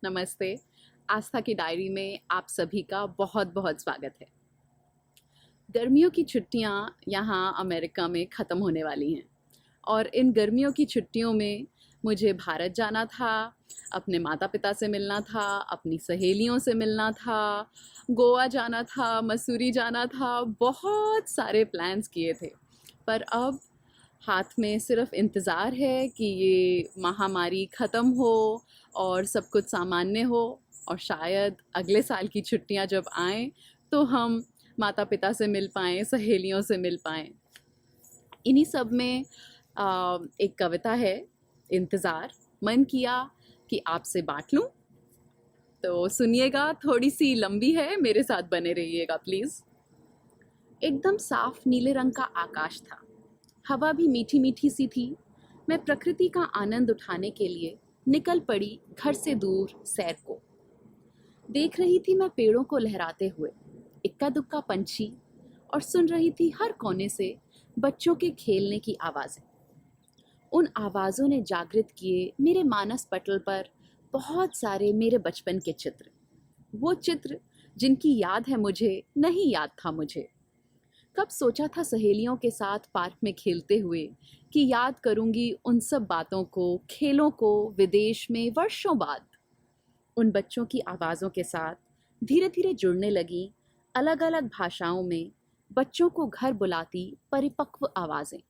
नमस्ते। आस्था की डायरी में आप सभी का बहुत बहुत स्वागत है। गर्मियों की छुट्टियां यहाँ अमेरिका में ख़त्म होने वाली हैं और इन गर्मियों की छुट्टियों में मुझे भारत जाना था, अपने माता पिता से मिलना था, अपनी सहेलियों से मिलना था, गोवा जाना था, मसूरी जाना था, बहुत सारे प्लान्स किए थे। पर अब हाथ में सिर्फ इंतज़ार है कि ये महामारी ख़त्म हो और सब कुछ सामान्य हो और शायद अगले साल की छुट्टियां जब आएँ तो हम माता पिता से मिल पाएँ, सहेलियों से मिल पाएँ। इन्हीं सब में एक कविता है, इंतज़ार। मन किया कि आपसे बाँट लूँ, तो सुनिएगा, थोड़ी सी लंबी है, मेरे साथ बने रहिएगा प्लीज़। एकदम साफ नीले रंग का आकाश था, हवा भी मीठी मीठी सी थी। मैं प्रकृति का आनंद उठाने के लिए निकल पड़ी घर से दूर सैर को। देख रही थी मैं पेड़ों को लहराते हुए, इक्का दुक्का पंछी, और सुन रही थी हर कोने से बच्चों के खेलने की आवाज़ें। उन आवाज़ों ने जागृत किए मेरे मानस पटल पर बहुत सारे मेरे बचपन के चित्र। वो चित्र जिनकी याद है मुझे, नहीं याद था मुझे। कब सोचा था सहेलियों के साथ पार्क में खेलते हुए कि याद करूंगी उन सब बातों को, खेलों को, विदेश में वर्षों बाद। उन बच्चों की आवाज़ों के साथ धीरे धीरे जुड़ने लगी अलग अलग भाषाओं में बच्चों को घर बुलाती परिपक्व आवाज़ें।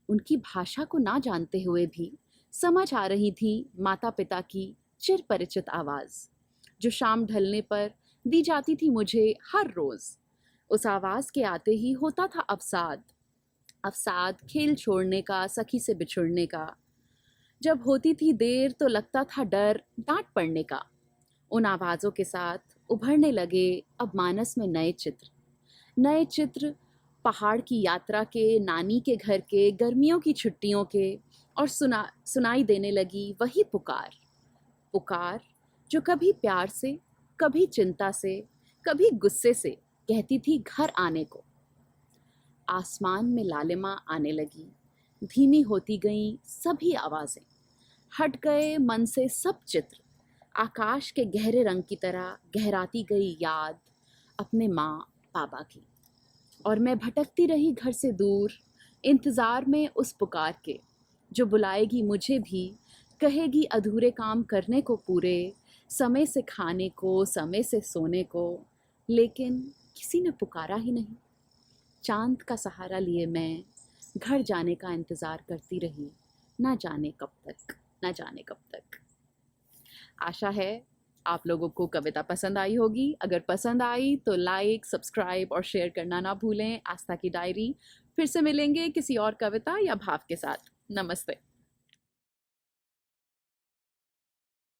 उनकी भाषा को ना जानते हुए भी समझ आ रही थी माता पिता की चिर परिचित आवाज़, जो शाम ढलने पर दी जाती थी मुझे हर रोज़। उस आवाज़ के आते ही होता था अवसाद, अवसाद खेल छोड़ने का, सखी से बिछुड़ने का। जब होती थी देर तो लगता था डर डांट पड़ने का। उन आवाज़ों के साथ उभरने लगे अब मानस में नए चित्र, नए चित्र, पहाड़ की यात्रा के, नानी के घर के, गर्मियों की छुट्टियों के। और सुनाई देने लगी वही पुकार, पुकार जो कभी प्यार से, कभी चिंता से, कभी गुस्से से कहती थी घर आने को। आसमान में लालिमा आने लगी, धीमी होती गईं सभी आवाज़ें, हट गए मन से सब चित्र। आकाश के गहरे रंग की तरह गहराती गई याद अपने माँ बाबा की। और मैं भटकती रही घर से दूर, इंतज़ार में उस पुकार के, जो बुलाएगी मुझे भी, कहेगी अधूरे काम करने को पूरे, समय से खाने को, समय से सोने को। लेकिन किसी ने पुकारा ही नहीं। चांद का सहारा लिए मैं घर जाने का इंतज़ार करती रही, ना जाने कब तक, ना जाने कब तक। आशा है आप लोगों को कविता पसंद आई होगी। अगर पसंद आई तो लाइक, सब्सक्राइब और शेयर करना ना भूलें। आस्था की डायरी, फिर से मिलेंगे किसी और कविता या भाव के साथ। नमस्ते।